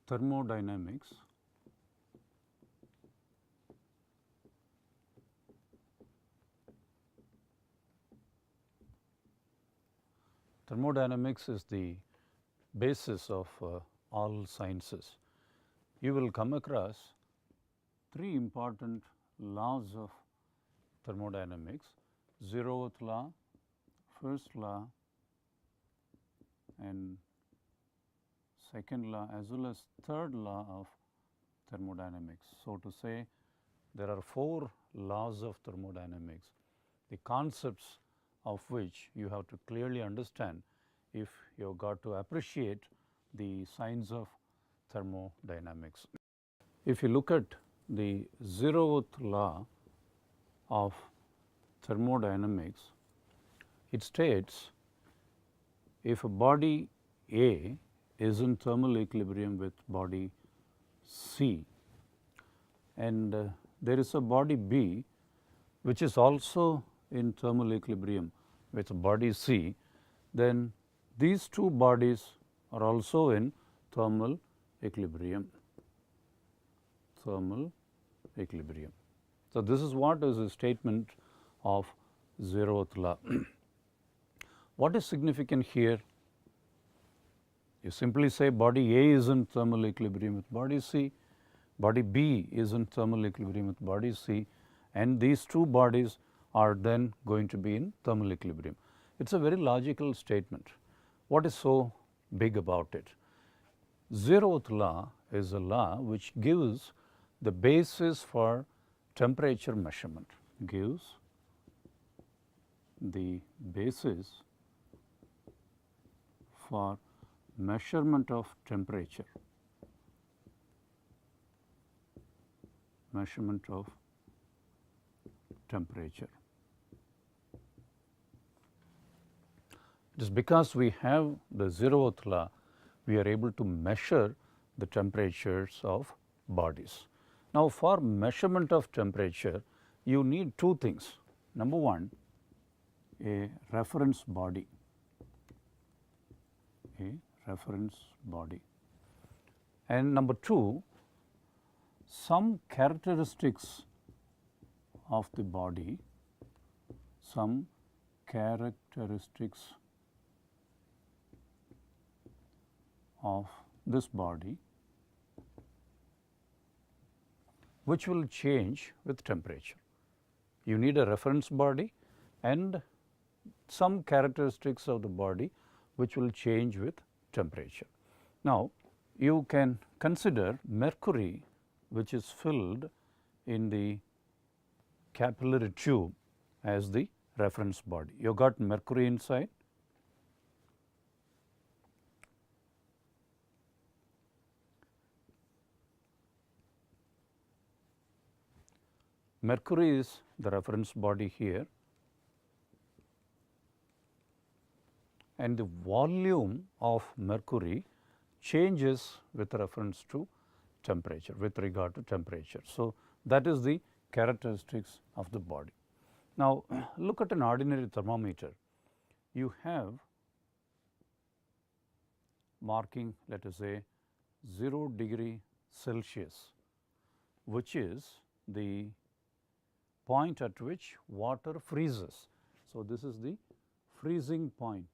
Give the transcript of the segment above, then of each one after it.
thermodynamics is the basis of all sciences. You will come across three important laws of thermodynamics: zeroth law, first law, and second law, as well as third law of thermodynamics. So, to say there are four laws of thermodynamics, the concepts of which you have to clearly understand if you have got to appreciate the science of thermodynamics. If you look at the zeroth law of thermodynamics, it states if a body A is in thermal equilibrium with body C, and there is a body B which is also in thermal equilibrium with body C, then these two bodies are also in thermal equilibrium. So, this is what is a statement of zeroth law. What is significant here? You simply say body A is in thermal equilibrium with body C, body B is in thermal equilibrium with body C, and these two bodies are then going to be in thermal equilibrium. It is a very logical statement. What is so big about it? Zeroth law is a law which gives the basis for temperature measurement, gives the basis for measurement of temperature, It is because we have the zeroth law, we are able to measure the temperatures of bodies. Now, for measurement of temperature, you need two things. Number one, a reference body, and number two, some characteristics of the body, this body, which will change with temperature. You need a reference body and some characteristics of the body which will change with temperature. Now, you can consider mercury which is filled in the capillary tube as the reference body. You have got mercury inside. Mercury is the reference body here, and the volume of mercury changes with reference to temperature, with regard to temperature. So, that is the characteristics of the body. Now, look at an ordinary thermometer. You have marking, let us say, 0 degree Celsius, which is the point at which water freezes. So, this is the freezing point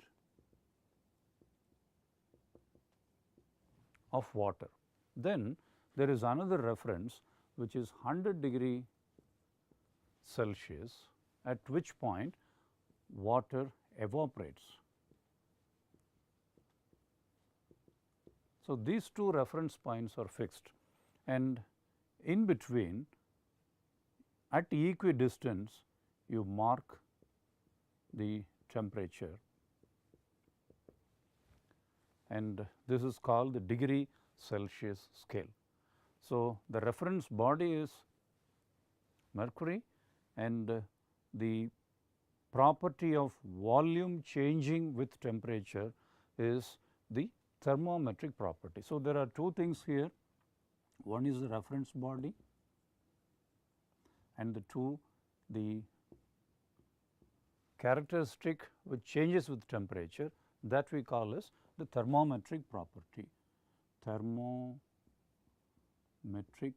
of water. Then there is another reference which is 100 degree Celsius, at which point water evaporates. So, these two reference points are fixed, and in between at equidistance you mark the temperature, and this is called the degree Celsius scale. So, the reference body is mercury, and the property of volume changing with temperature is the thermometric property. So, there are two things here. One is the reference body, and the characteristic which changes with temperature, that we call as the thermometric property. Thermometric metric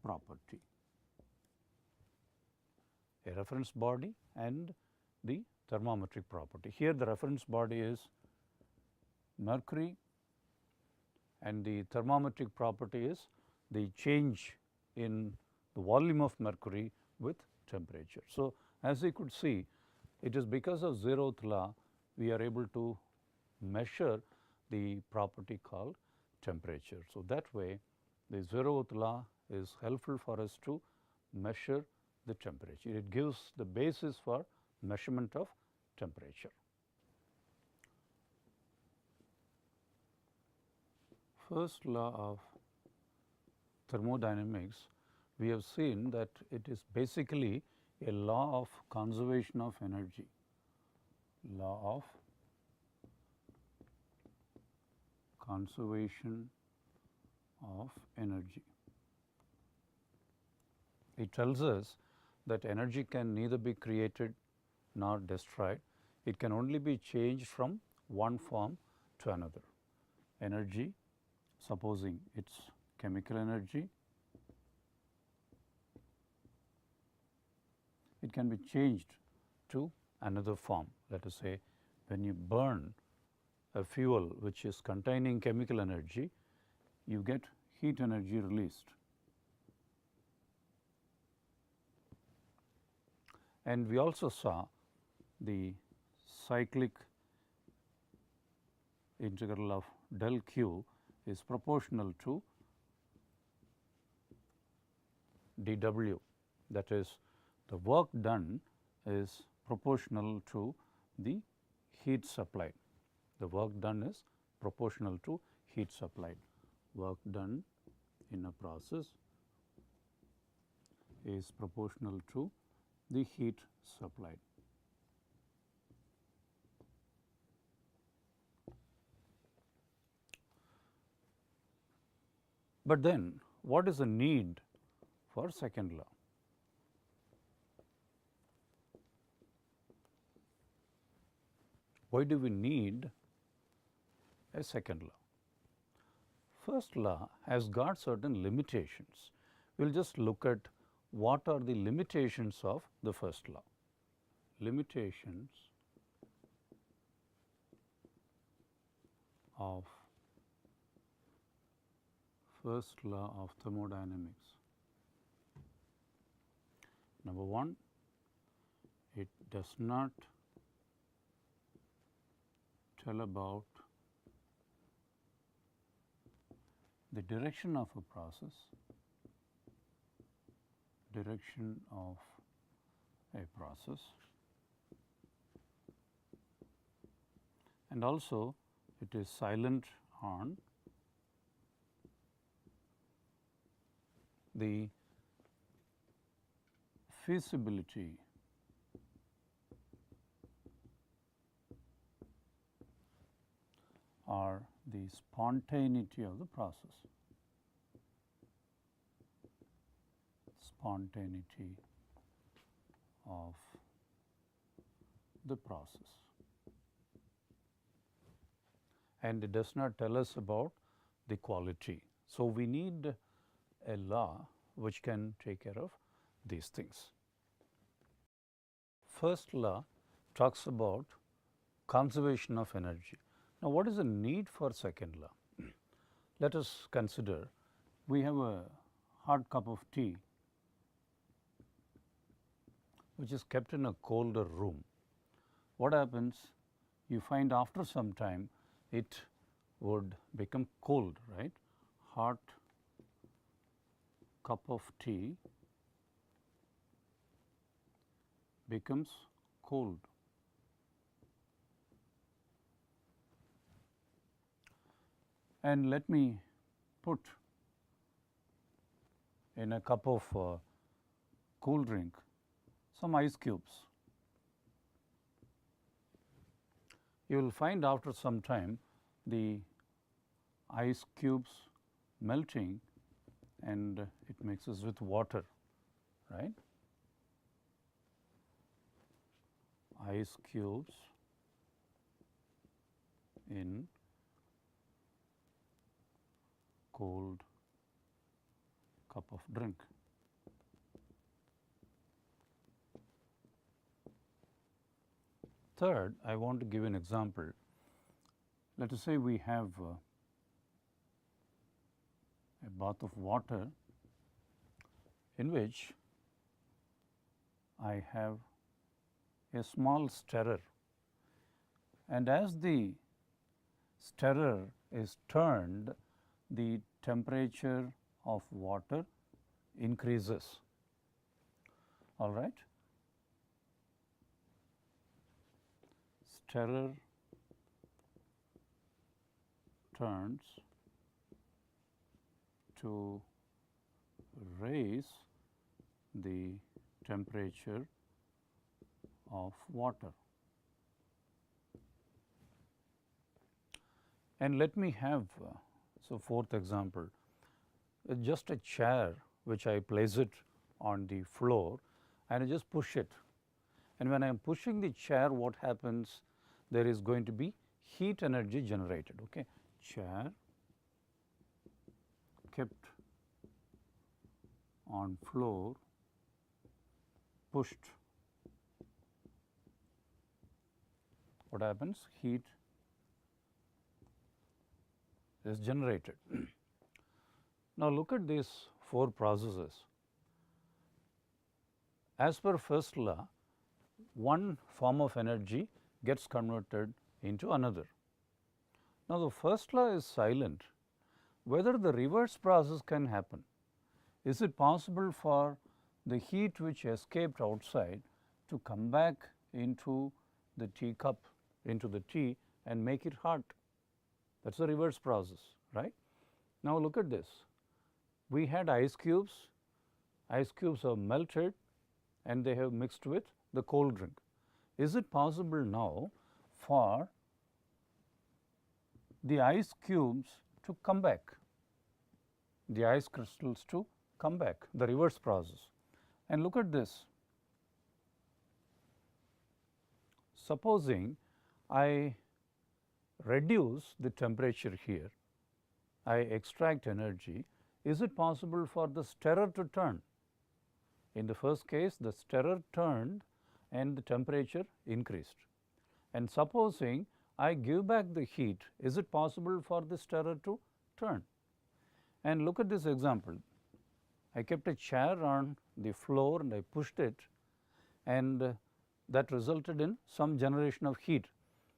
property. A reference body and the thermometric property. Here the reference body is mercury and the thermometric property is the change in the volume of mercury with temperature. So, as you could see, it is because of zeroth law we are able to measure the property called temperature. So, that way the zeroth law is helpful for us to measure the temperature. It gives the basis for measurement of temperature. First law of thermodynamics, we have seen that it is basically a law of conservation of energy, law of conservation of energy. It tells us that energy can neither be created nor destroyed. It can only be changed from one form to another. Energy, supposing it is chemical energy, it can be changed to another form. Let us say when you burn a fuel which is containing chemical energy, you get heat energy released. And we also saw the cyclic integral of del Q is proportional to dW, that is the work done is proportional to the heat supplied. The work done is proportional to heat supplied. Work done in a process is proportional to the heat supplied. But then what is the need for second law? Why do we need a second law? First law has got certain limitations. We will just look at what are the limitations of the first law. Limitations of first law of thermodynamics. Number one, it does not tell about the direction of a process, direction of a process, and also it is silent on the feasibility or the spontaneity of the process. Spontaneity of the process. And it does not tell us about the quality. So, we need a law which can take care of these things. First law talks about conservation of energy. Now, what is the need for second law? Let us consider we have a hot cup of tea which is kept in a colder room. What happens? You find after some time it would become cold, right? Hot cup of tea becomes cold. And let me put in a cup of cool drink some ice cubes. You will find after some time the ice cubes melting and it mixes with water, right? Ice cubes in cold cup of drink. Third, I want to give an example. Let us say we have a bath of water in which I have a small stirrer, and as the stirrer is turned, the temperature of water increases. All right. Stirrer turns to raise the temperature of water. And let me have so fourth example, just a chair which I place it on the floor and I just push it, and when I am pushing the chair, what happens? There is going to be heat energy generated. Okay. Chair kept on floor, pushed, what happens? Heat is generated. Now, look at these four processes. As per first law, one form of energy gets converted into another. Now, the first law is silent. Whether the reverse process can happen, is it possible for the heat which escaped outside to come back into the teacup, into the tea and make it hot? That is the reverse process, right. Now, look at this. We had ice cubes are melted and they have mixed with the cold drink. Is it possible now for the ice cubes to come back, the ice crystals to come back, the reverse process? And look at this. Supposing I reduce the temperature here, I extract energy, is it possible for the stirrer to turn? In the first case, the stirrer turned and the temperature increased. And supposing I give back the heat, is it possible for the stirrer to turn? And look at this example. I kept a chair on the floor and I pushed it, and that resulted in some generation of heat.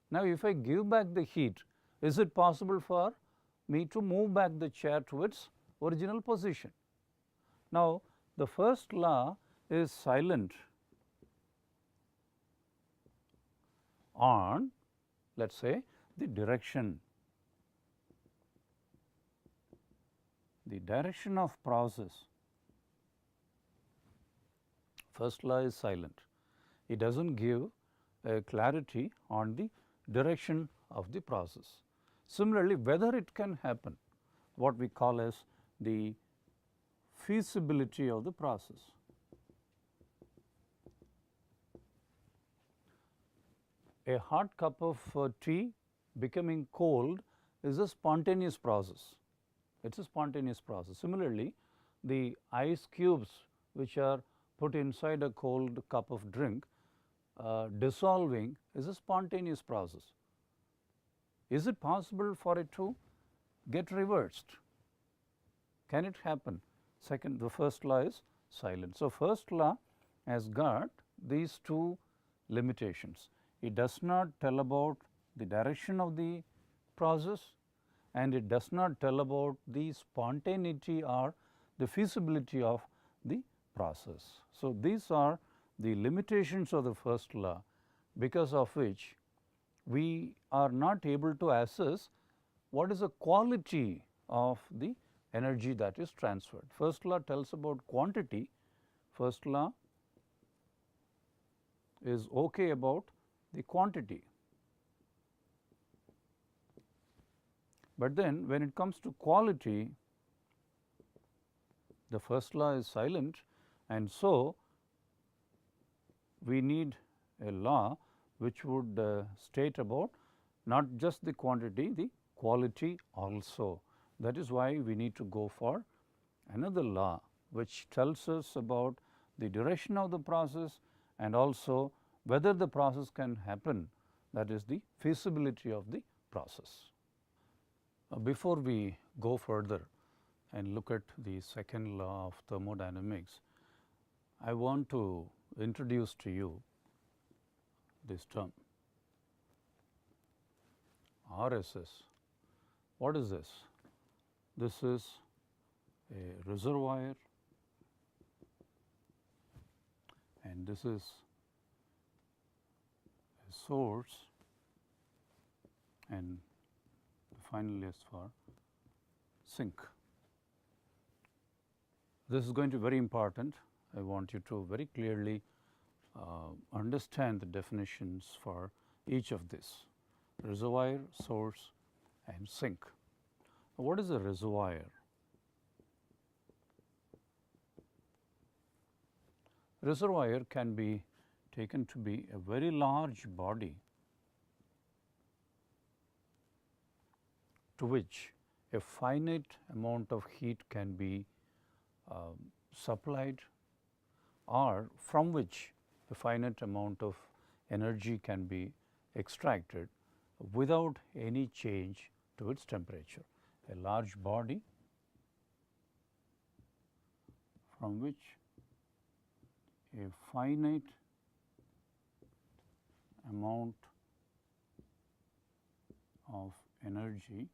Now, if I give back the heat, is it possible for me to move back the chair to its original position? Now, the first law is silent on, let us say, the direction of process. First law is silent. It does not give a clarity on the direction of the process. Similarly, whether it can happen, what we call as the feasibility of the process. A hot cup of tea becoming cold is a spontaneous process. It is a spontaneous process. Similarly, the ice cubes which are put inside a cold cup of drink dissolving is a spontaneous process. Is it possible for it to get reversed? Can it happen? Second, the first law is silent. So, first law has got these two limitations. It does not tell about the direction of the process and it does not tell about the spontaneity or the feasibility of the process. So, these are the limitations of the first law, because of which we are not able to assess what is the quality of the energy that is transferred. First law tells about quantity, first law is okay about the quantity. But then when it comes to quality, the first law is silent, and so we need a law which would state about not just the quantity, the quality also. That is why we need to go for another law which tells us about the duration of the process and also whether the process can happen, that is the feasibility of the process. Before we go further and look at the second law of thermodynamics, I want to introduce to you this term RSS. What is this? This is a reservoir and this is a source, and finally, as for sink. This is going to be very important. I want you to very clearly understand the definitions for each of this: reservoir, source and sink. What is a reservoir? Reservoir can be taken to be a very large body to which a finite amount of heat can be supplied, or from which a finite amount of energy can be extracted without any change to its temperature. A large body from which a finite amount of energy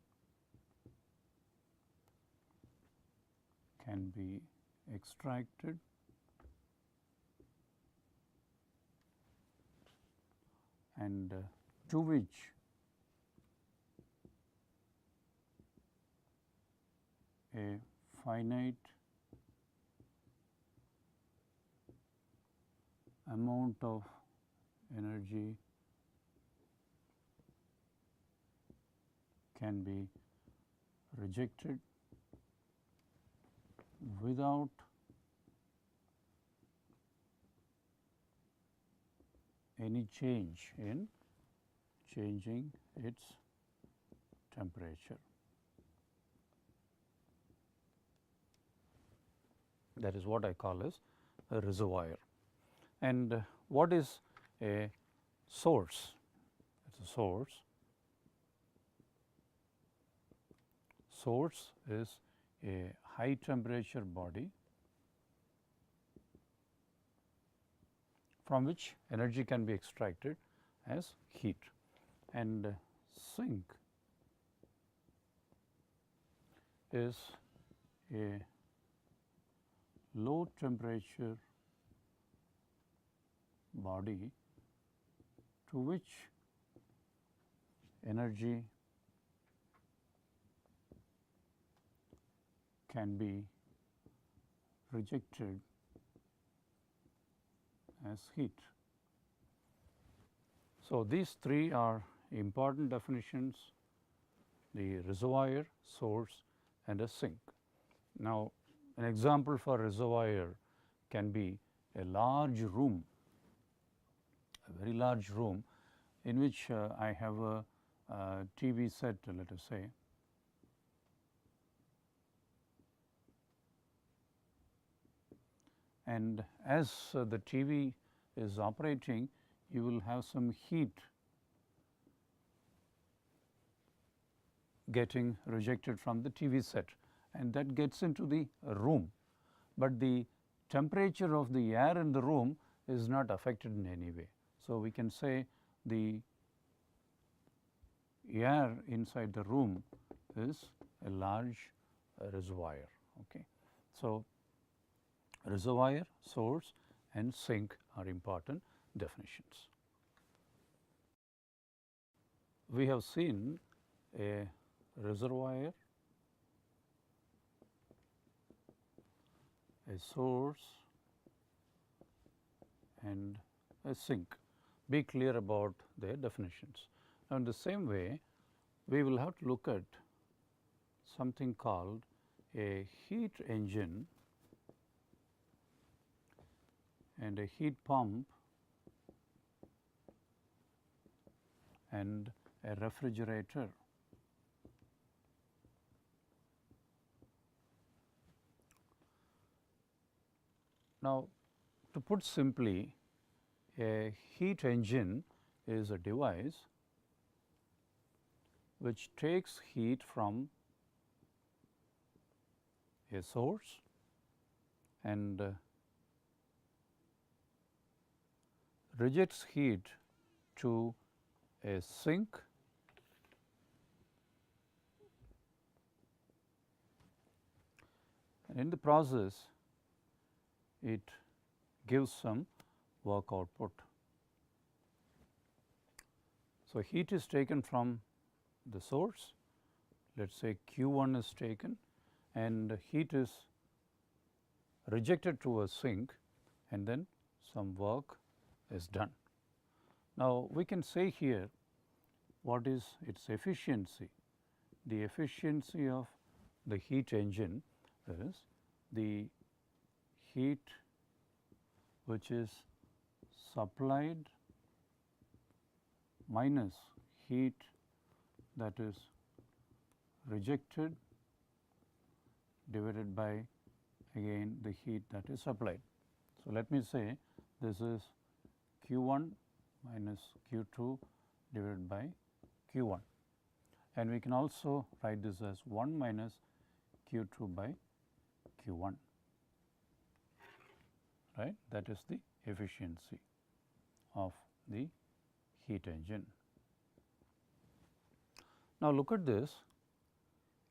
can be extracted and to which a finite amount of energy can be rejected without any change in changing its temperature. That is what I call as a reservoir. And what is a source? It is a source. Source is a high temperature body from which energy can be extracted as heat, and sink is a low temperature body to which energy can be rejected as heat. So, these three are important definitions: the reservoir, source and a sink. Now, an example for reservoir can be a large room, a very large room in which I have a TV set, let us say, and as the TV is operating, you will have some heat getting rejected from the TV set, and that gets into the room, but the temperature of the air in the room is not affected in any way. So, we can say the air inside the room is a large reservoir. Okay. So, reservoir, source and sink are important definitions. We have seen a reservoir, a source and a sink. Be clear about their definitions. Now, in the same way, we will have to look at something called a heat engine and a heat pump and a refrigerator. Now, to put simply, a heat engine is a device which takes heat from a source and rejects heat to a sink and in the process it gives some work output. So, heat is taken from the source, let us say Q1 is taken and heat is rejected to a sink and then some work is done. Now, we can say here what is its efficiency. The efficiency of the heat engine is the heat which is supplied minus heat that is rejected divided by again the heat that is supplied. So, let me say this is Q1 minus Q2 divided by Q1 and we can also write this as 1 minus Q2 by Q1, right. That is the efficiency of the heat engine. Now, look at this.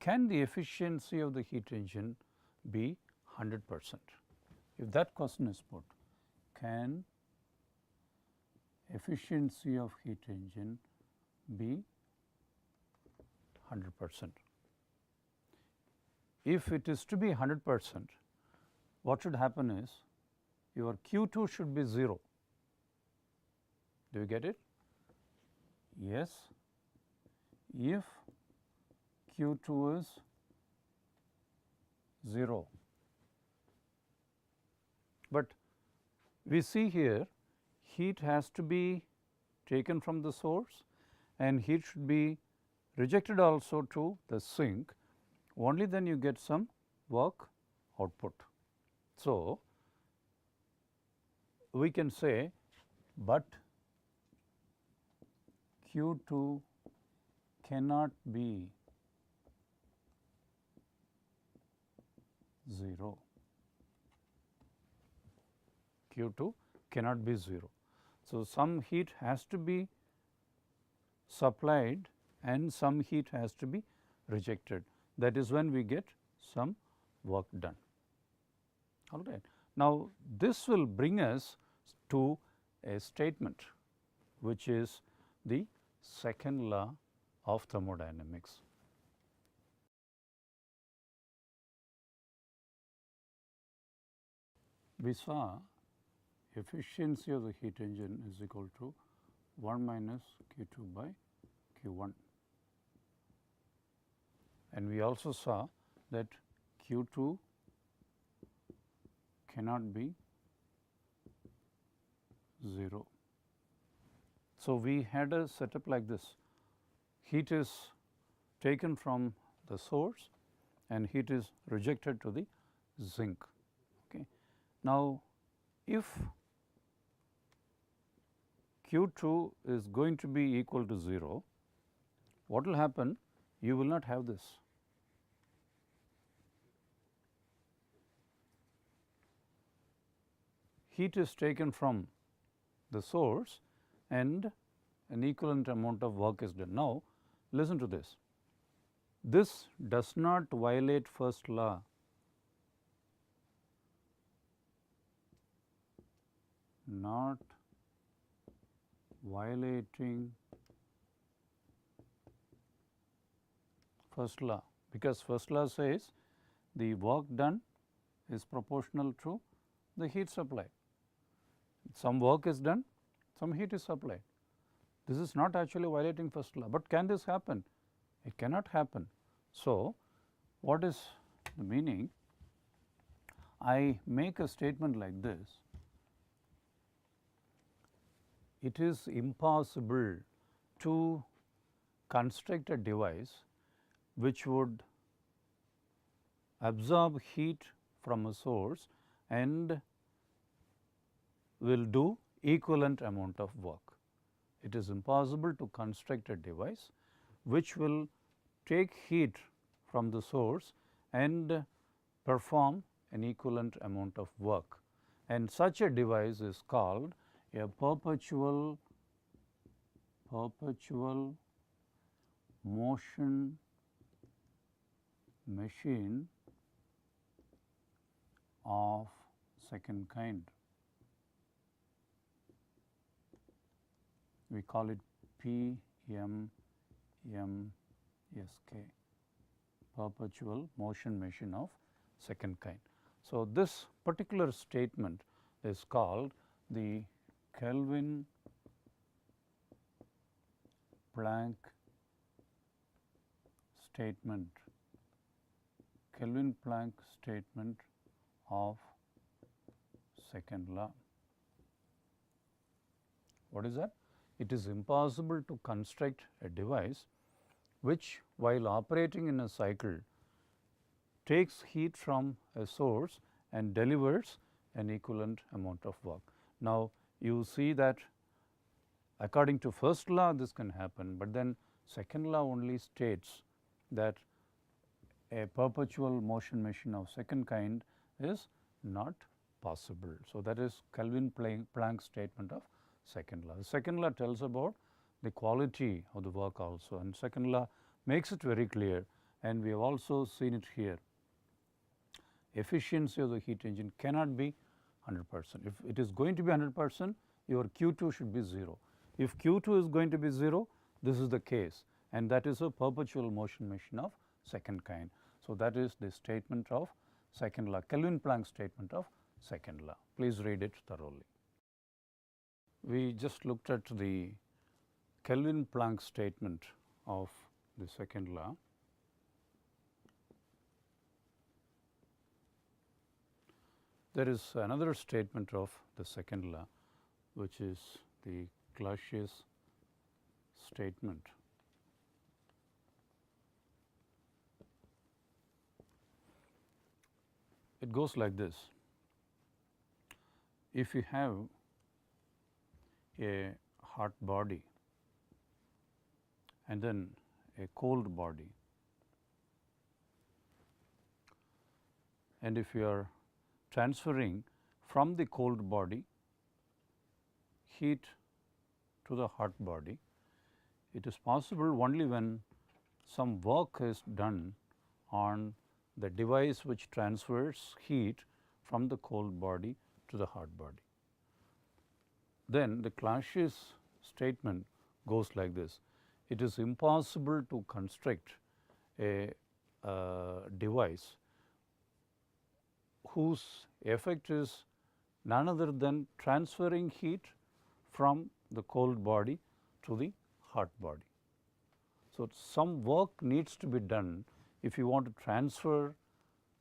Can the efficiency of the heat engine be 100%? If that question is put, can efficiency of heat engine be 100%? If it is to be 100%, what should happen is your Q2 should be 0. Do you get it? Yes, if Q2 is 0, but we see here heat has to be taken from the source and heat should be rejected also to the sink, only then you get some work output. So, we can say, but Q2 cannot be 0. Q2 cannot be 0. So, some heat has to be supplied and some heat has to be rejected. That is when we get some work done. All right. Now, this will bring us to a statement which is the second law of thermodynamics. We saw efficiency of the heat engine is equal to 1 minus Q2 by Q1. And we also saw that Q2 cannot be 0. So, we had a setup like this. Heat is taken from the source and heat is rejected to the sink. Okay. Now, if Q2 is going to be equal to 0, what will happen? You will not have this. Heat is taken from the source and an equivalent amount of work is done. Now, listen to this. This does not violate first law. Not violating first law, because first law says the work done is proportional to the heat supplied. Some work is done, some heat is supplied. This is not actually violating first law, but can this happen? It cannot happen. So, what is the meaning? I make a statement like this: it is impossible to construct a device which would absorb heat from a source and will do equivalent amount of work. It is impossible to construct a device which will take heat from the source and perform an equivalent amount of work, and such a device is called a perpetual motion machine of second kind. We call it PMMSK, perpetual motion machine of second kind. So, this particular statement is called the Kelvin-Planck statement, Kelvin-Planck statement of second law. What is that? It is impossible to construct a device which, while operating in a cycle, takes heat from a source and delivers an equivalent amount of work. Now, you see that according to first law this can happen, but then second law only states that a perpetual motion machine of second kind is not possible. So, that is Kelvin-Planck statement of second law. The second law tells about the quality of the work also, and second law makes it very clear, and we have also seen it here. Efficiency of the heat engine cannot be 100%. If it is going to be 100%, your Q2 should be 0. If Q2 is going to be 0, this is the case, and that is a perpetual motion machine of second kind. So, that is the statement of second law, Kelvin-Planck statement of second law. Please read it thoroughly. We just looked at the Kelvin-Planck statement of the second law. There is another statement of the second law, which is the Clausius statement. It goes like this: if you have a hot body and then a cold body, and if you are transferring from the cold body heat to the hot body, it is possible only when some work is done on the device which transfers heat from the cold body to the hot body. Then the Clausius statement goes like this: it is impossible to construct a device whose effect is none other than transferring heat from the cold body to the hot body. So, some work needs to be done if you want to transfer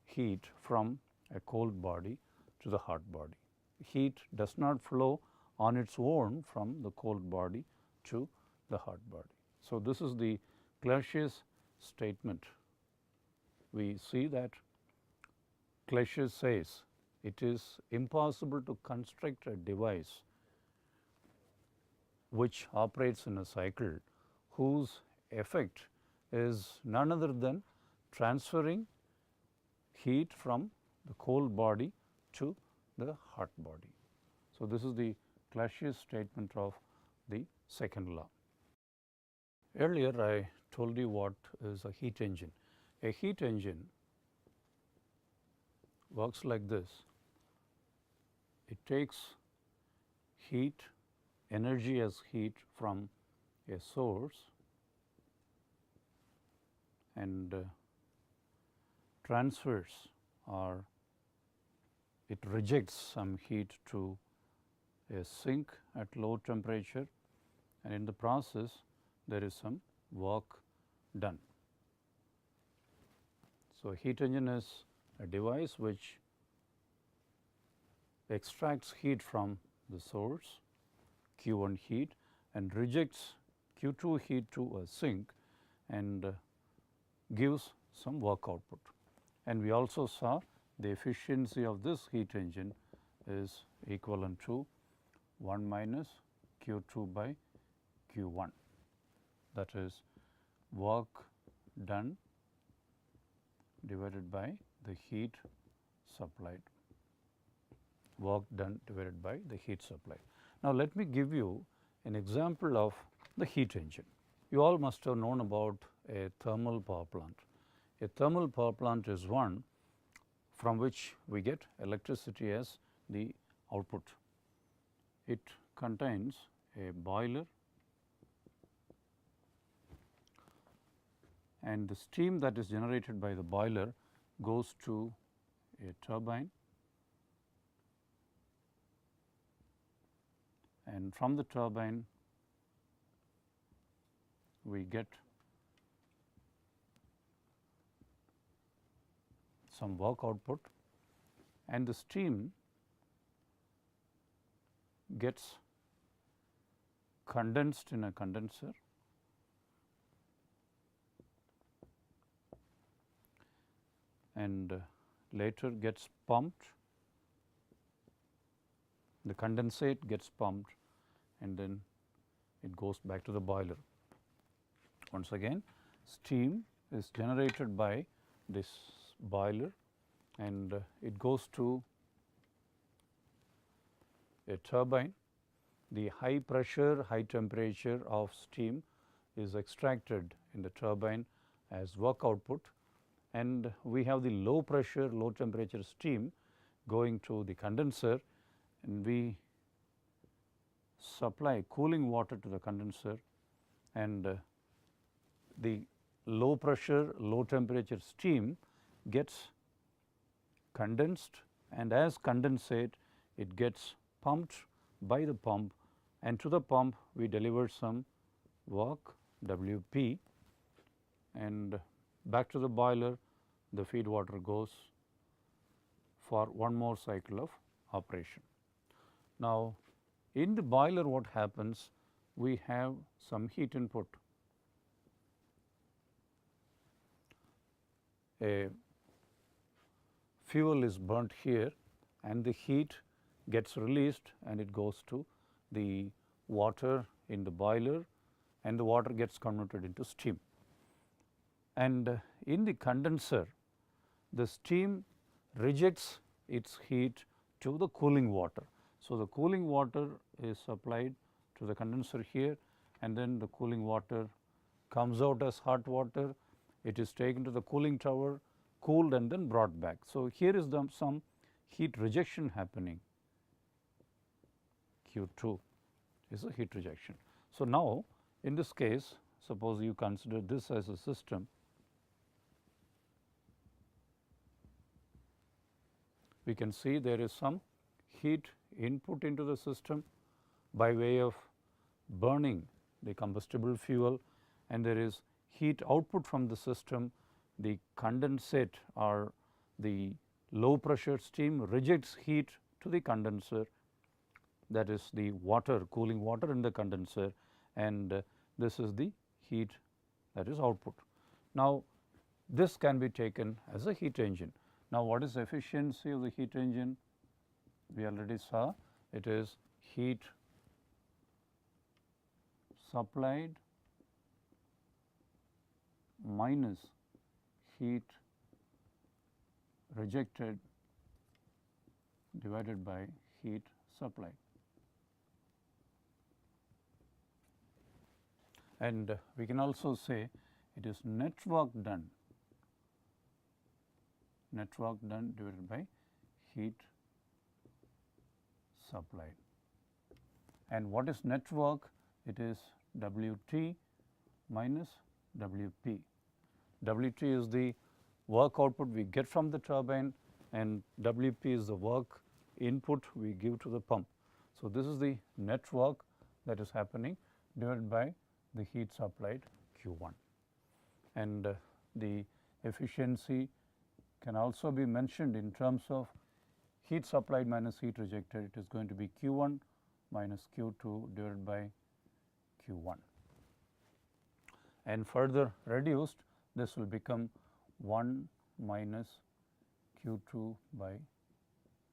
heat from a cold body to the hot body. Heat does not flow on its own from the cold body to the hot body. So, this is the Clausius statement. We see that Clausius says it is impossible to construct a device which operates in a cycle whose effect is none other than transferring heat from the cold body to the hot body. So, this is the Clausius statement of the second law. Earlier I told you what is a heat engine. A heat engine works like this: it takes heat, energy as heat from a source and transfers, or it rejects some heat to a sink at low temperature, and in the process there is some work done. So, heat engine is a device which extracts heat from the source Q1 heat and rejects Q2 heat to a sink and gives some work output. And we also saw the efficiency of this heat engine is equivalent to 1 minus Q2 by Q1, that is work done divided by the heat supplied, work done divided by the heat supplied. Now, let me give you an example of the heat engine. You all must have known about a thermal power plant. A thermal power plant is one from which we get electricity as the output. It contains a boiler and the steam that is generated by the boiler goes to a turbine, and from the turbine we get some work output, and the steam gets condensed in a condenser and later gets pumped. The condensate gets pumped and then it goes back to the boiler. Once again, steam is generated by this boiler and it goes to a turbine. The high pressure, high temperature of steam is extracted in the turbine as work output, and we have the low pressure, low temperature steam going to the condenser, and we supply cooling water to the condenser, and the low pressure, low temperature steam gets condensed, and as condensate it gets pumped by the pump, and to the pump we deliver some work WP, and back to the boiler the feed water goes for one more cycle of operation. Now, in the boiler what happens? We have some heat input. A fuel is burnt here and the heat gets released and it goes to the water in the boiler, and the water gets converted into steam. And in the condenser, the steam rejects its heat to the cooling water. So, the cooling water is supplied to the condenser here, and then the cooling water comes out as hot water. It is taken to the cooling tower, cooled and then brought back. So, here is some heat rejection happening. Q2 is a heat rejection. So, now in this case, suppose you consider this as a system. We can see there is some heat input into the system by way of burning the combustible fuel, and there is heat output from the system. The condensate or the low pressure steam rejects heat to the condenser, that is the water, cooling water in the condenser, and this is the heat that is output. Now, this can be taken as a heat engine. Now, what is the efficiency of the heat engine? We already saw it is heat supplied minus heat rejected divided by heat supplied. And we can also say it is net work done divided by heat supplied. And what is net work? It is WT minus WP. WT is the work output we get from the turbine, and WP is the work input we give to the pump. So, this is the net work that is happening divided by the heat supplied Q1, and the efficiency can also be mentioned in terms of heat supplied minus heat rejected. It is going to be Q1 minus Q2 divided by Q1, and further reduced, this will become 1 minus Q2 by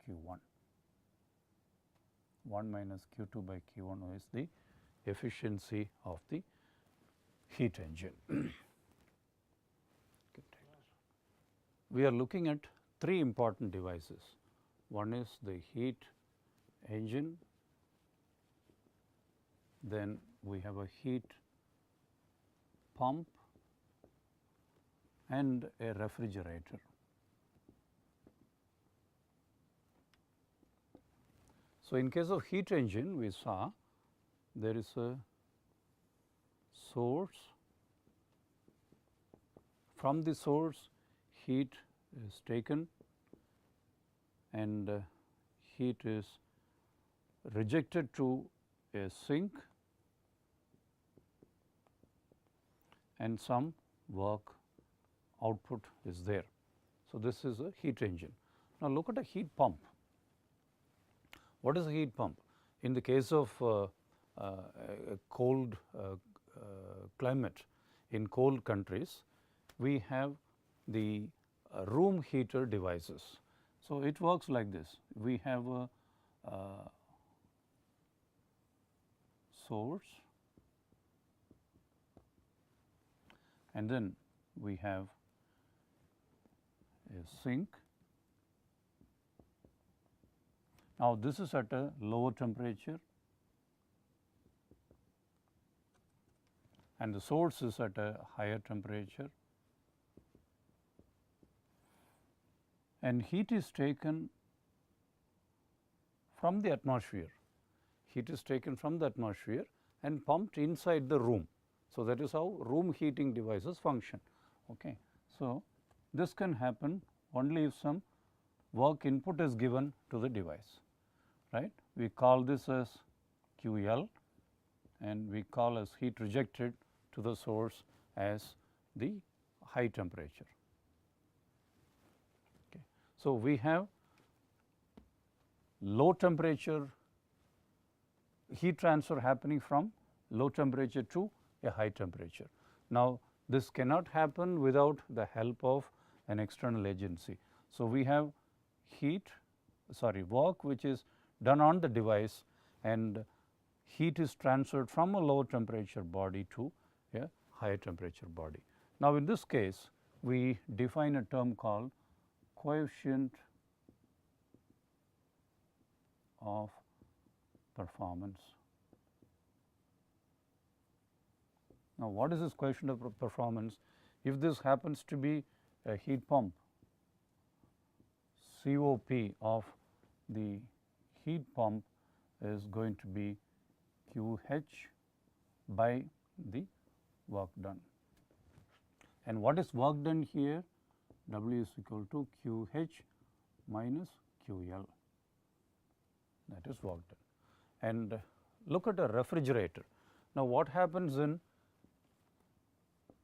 Q1, 1 minus Q2 by Q1 is the efficiency of the heat engine. We are looking at three important devices. One is the heat engine, then we have a heat pump and a refrigerator. So, in case of heat engine, we saw there is a source. From the source, heat is taken and heat is rejected to a sink and some work output is there. So, this is a heat engine. Now, look at a heat pump. What is a heat pump? In the case of a cold climate in cold countries, we have the room heater devices. So, it works like this. We have a source and then we have a sink. Now, this is at a lower temperature and the source is at a higher temperature, and heat is taken from the atmosphere. Heat is taken from the atmosphere and pumped inside the room. So, that is how room heating devices function. Okay. So, this can happen only if some work input is given to the device, right. We call this as QL and we call as heat rejected to the source as the high temperature. Okay. So, we have low temperature heat transfer happening from low temperature to a high temperature. Now, this cannot happen without the help of an external agency. So, we have work which is done on the device and heat is transferred from a low temperature body to a higher temperature body. Now, in this case we define a term called coefficient of performance. Now, what is this coefficient of performance? If this happens to be a heat pump, COP of the heat pump is going to be QH by the work done. And what is work done here? W is equal to QH minus QL, that is work done. And look at a refrigerator. Now, what happens in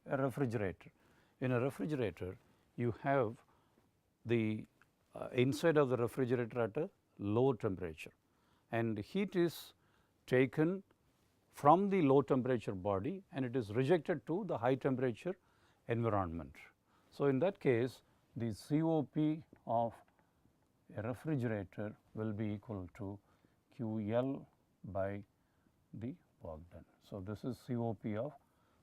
a refrigerator? In a refrigerator, you have the inside of the refrigerator at a low temperature and heat is taken from the low temperature body and it is rejected to the high temperature environment. So, in that case the COP of a refrigerator will be equal to QL by the work done. So, this is COP of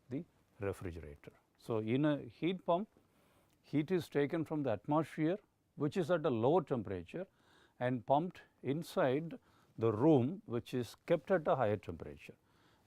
the refrigerator. So, in a heat pump, heat is taken from the atmosphere which is at a lower temperature and pumped inside the room which is kept at a higher temperature.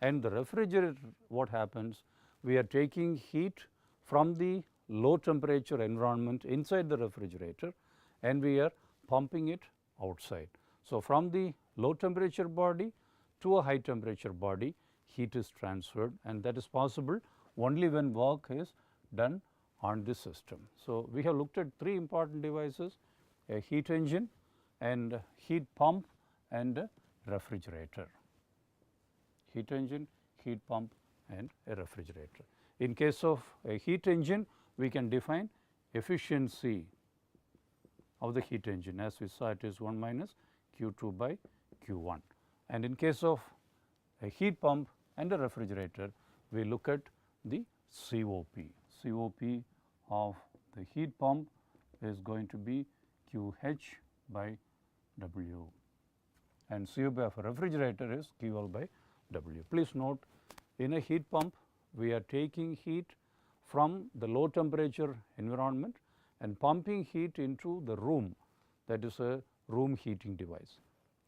And the refrigerator, what happens? We are taking heat from the low temperature environment inside the refrigerator and we are pumping it outside. So, from the low temperature body to a high temperature body, heat is transferred and that is possible only when work is done on this system. So, we have looked at three important devices: a heat engine and heat pump and a refrigerator. Heat engine, heat pump and a refrigerator. In case of a heat engine, we can define efficiency of the heat engine, as we saw it is 1 minus Q2 by Q1. And in case of a heat pump and a refrigerator, we look at the COP. COP of the heat pump is going to be QH by W. and COP of a refrigerator is QL by W. Please note, in a heat pump we are taking heat from the low temperature environment and pumping heat into the room, that is a room heating device.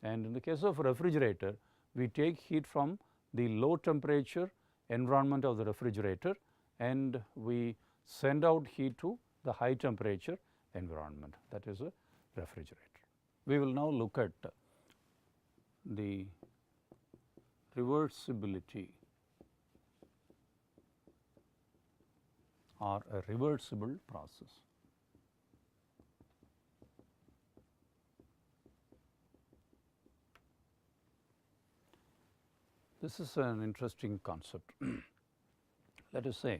And in the case of a refrigerator, we take heat from the low temperature environment of the refrigerator and we send out heat to the high temperature environment, that is a refrigerator. We will now look at the reversibility or a reversible process. This is an interesting concept. Let us say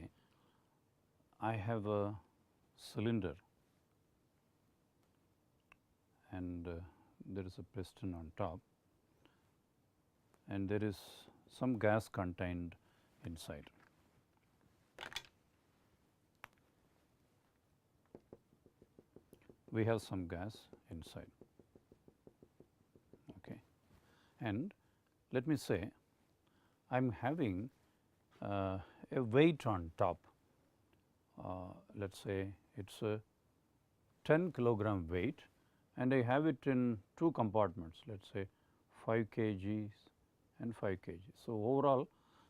I have a cylinder and there is a piston on top and there is some gas contained inside. We have some gas inside, okay. And let me say I am having a weight on top, let us say it is a 10 kilogram weight and I have it in two compartments, let us say 5 kgs and 5 kg. So, overall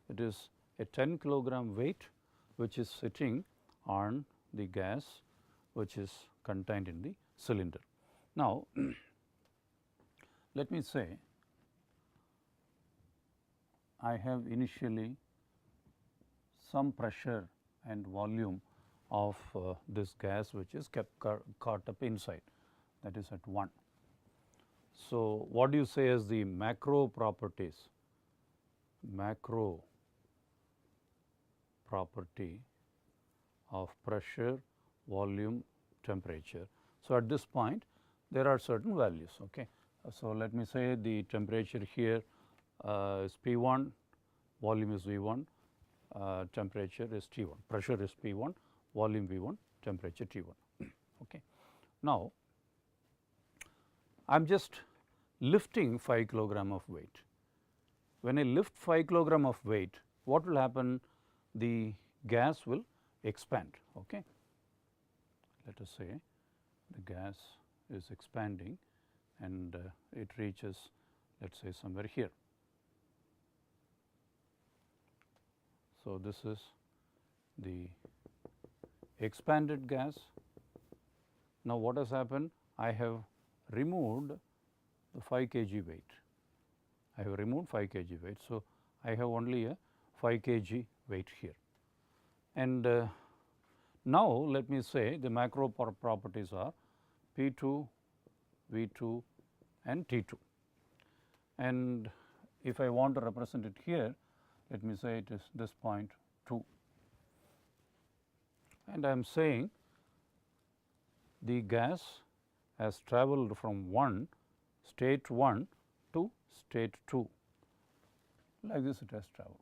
it is a 10 kilogram weight which is sitting on the gas which is contained in the cylinder. Now, let me say I have initially some pressure and volume of this gas which is kept caught up inside, that is at 1. So, what do you say as the macro properties? Macro property of pressure, volume, temperature. So, at this point there are certain values. Okay. So, let me say the temperature here is P1, volume is V1, temperature is T1, pressure is P1, volume V1, temperature T1. Okay. Now, I am just lifting 5 kilogram of weight. When I lift 5 kilogram of weight, what will happen? The gas will expand. Okay. Let us say the gas is expanding and it reaches, let us say, somewhere here. So, this is the expanded gas. Now, what has happened? I have removed the 5 kg weight. I have removed 5 kg weight. So, I have only a 5 kg weight here. And now, let me say the macro properties are P2, V2 and T2. And if I want to represent it here, let me say it is this point 2. And I am saying the gas has travelled from state 1 to state 2, like this it has travelled.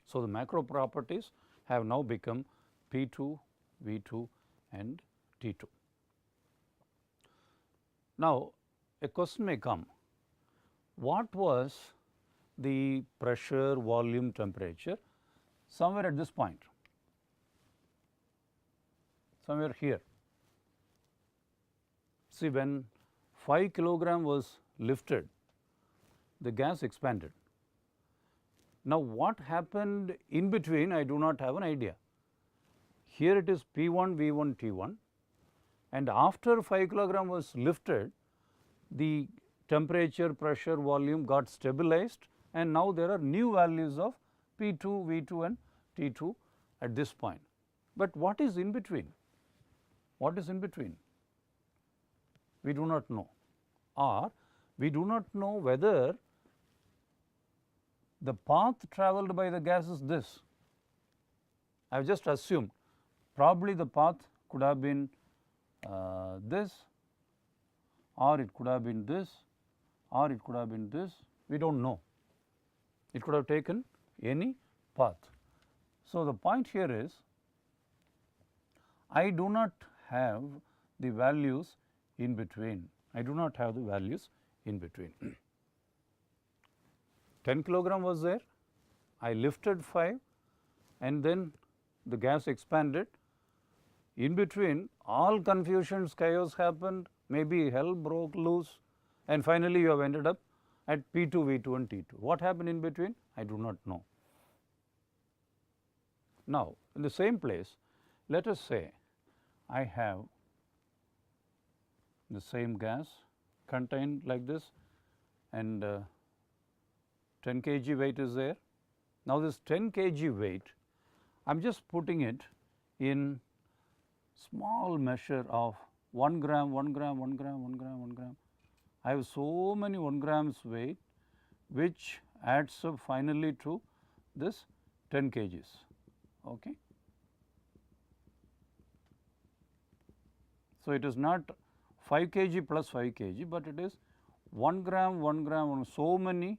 So, the macro properties have now become P2, V2 and T2. Now, a question may come, what was the pressure, volume, temperature somewhere at this point, somewhere here. See, when 5 kilogram was lifted, the gas expanded. Now, what happened in between, I do not have an idea. Here it is P1, V1, T1, and after 5 kilogram was lifted, the temperature, pressure, volume got stabilized and now there are new values of P2, V2 and T2 at this point. But what is in between? What is in between? We do not know, or we do not know whether the path travelled by the gas is this. I have just assumed probably the path could have been this, or it could have been this, or it could have been this, we do not know. It could have taken any path. So, the point here is I do not have the values in between. I do not have the values in between. 10 kilogram was there, I lifted 5 and then the gas expanded. In between all confusions, chaos happened, maybe hell broke loose, and finally you have ended up at P2, V2 and T2. What happened in between? I do not know. Now, in the same place, let us say I have the same gas contained like this, and 10 kg weight is there. Now, this 10 kg weight, I am just putting it in small measure of 1 gram, 1 gram, 1 gram, 1 gram, 1 gram. I have so many 1 grams weight, which adds up finally to this 10 kgs. Okay. So, it is not 5 kg plus 5 kg, but it is 1 gram, 1 gram, so many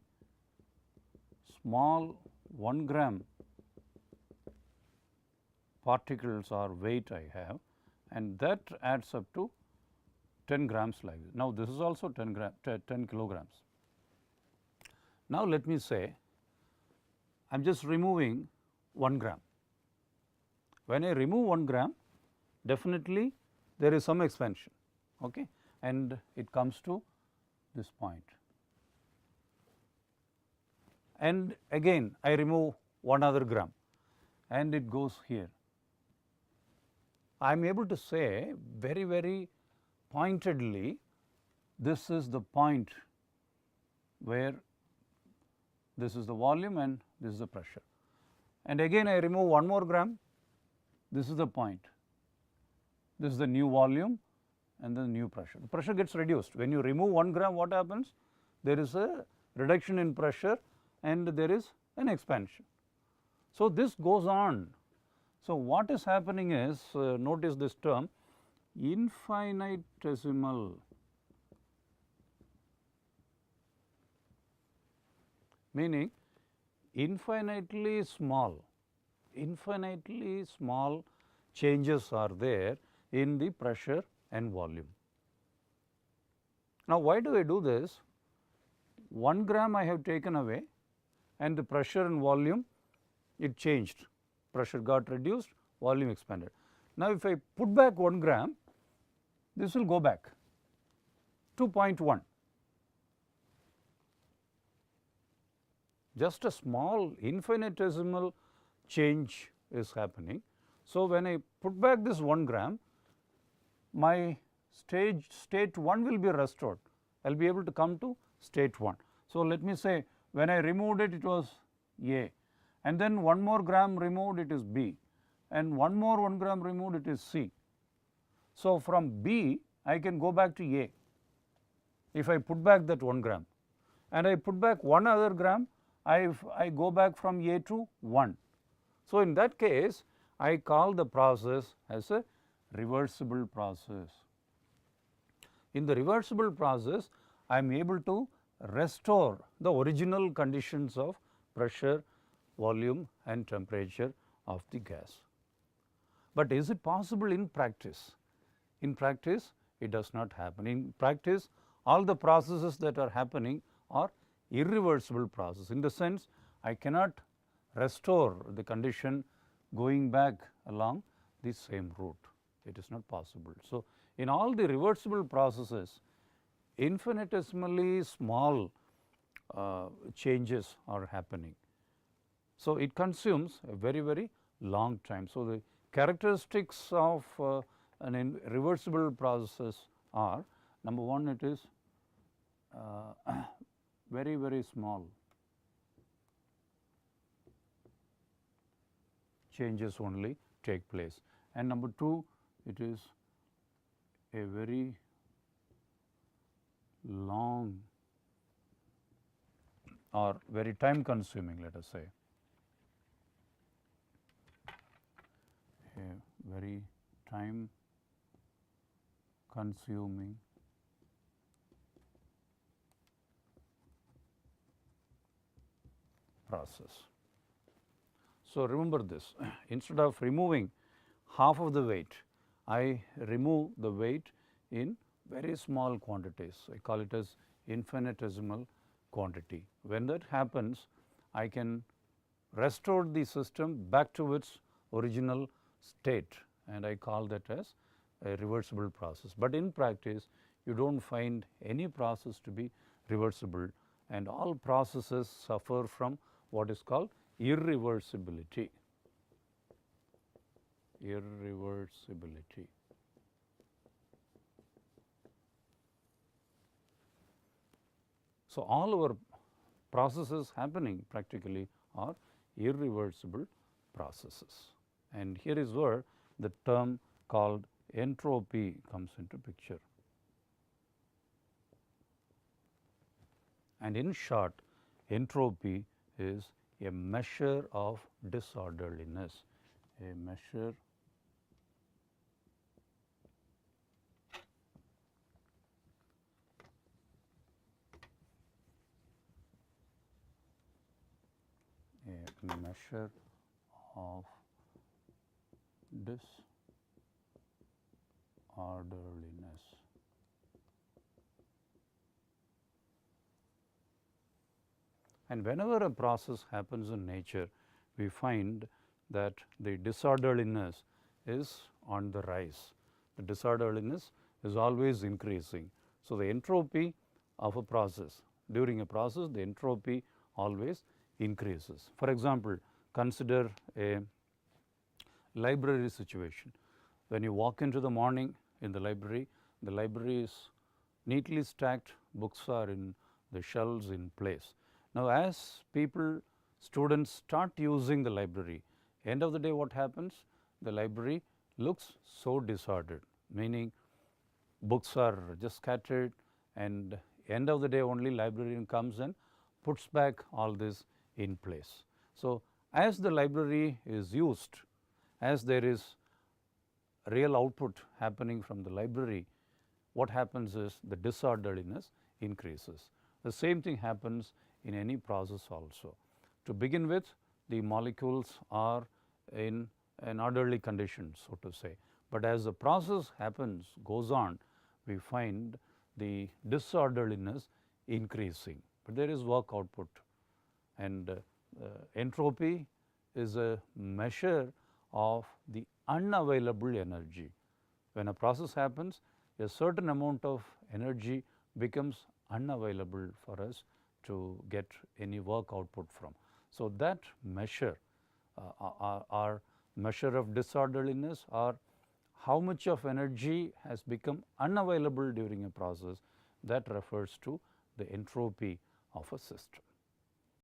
small 1 gram particles or weight I have, and that adds up to 10 grams like this. Now, this is also 10 kilograms. Now, let me say I am just removing 1 gram. When I remove 1 gram, definitely there is some expansion, okay, and it comes to this point. And again I remove 1 other gram and it goes here. I am able to say very pointedly, this is the point where this is the volume and this is the pressure. And again I remove 1 more gram, this is the point, this is the new volume and the new pressure. The pressure gets reduced. When you remove 1 gram, what happens? There is a reduction in pressure and there is an expansion. So, this goes on. So, what is happening is, notice this term, infinitesimal meaning infinitely small changes are there in the pressure and volume. Now, why do I do this? 1 gram I have taken away and the pressure and volume it changed, pressure got reduced, volume expanded. Now, if I put back 1 gram, this will go back to 0.1. Just a small infinitesimal change is happening. So, when I put back this 1 gram, my state 1 will be restored. I will be able to come to state 1. So, let me say when I removed it, it was A, and then 1 more gram removed, it is B, and 1 more 1 gram removed, it is C. So, from B I can go back to A if I put back that 1 gram, and I put back 1 other gram, I go back from A to 1. So, in that case I call the process as a reversible process. In the reversible process, I am able to restore the original conditions of pressure, volume and temperature of the gas. But is it possible in practice? In practice, it does not happen. In practice, all the processes that are happening are irreversible process. In the sense, I cannot restore the condition going back along the same route. It is not possible. So, in all the reversible processes, infinitesimally small changes are happening. So, it consumes a very long time. So, the characteristics of an reversible process are, number 1, it is very small changes only take place, and number 2, it is a very long or very time consuming, let us say, a very time consuming process. So, remember this, instead of removing half of the weight, I remove the weight in very small quantities. I call it as infinitesimal quantity. When that happens, I can restore the system back to its original state, and I call that as a reversible process. But in practice, you do not find any process to be reversible, and all processes suffer from what is called irreversibility. Irreversibility. So, all our processes happening practically are irreversible processes, and here is where the term called entropy comes into picture. And in short, entropy is a measure of disorderliness, a measure of disorderliness. And whenever a process happens in nature, we find that the disorderliness is on the rise. The disorderliness is always increasing. So, the entropy of a process, during a process, the entropy always increases. For example, consider a library situation. When you walk into the morning in the library is neatly stacked, books are in the shelves in place. Now, as students start using the library, end of the day what happens? The library looks so disordered, meaning books are just scattered, and end of the day only librarian comes and puts back all this in place. So, as the library is used, as there is real output happening from the library, what happens is the disorderliness increases. The same thing happens in any process also. To begin with, the molecules are in an orderly condition, so to say, but as the process goes on, we find the disorderliness increasing, but there is work output, and entropy is a measure of the unavailable energy. When a process happens, a certain amount of energy becomes unavailable for us to get any work output from. So, that measure our measure of disorderliness, or how much of energy has become unavailable during a process, that refers to the entropy of a system.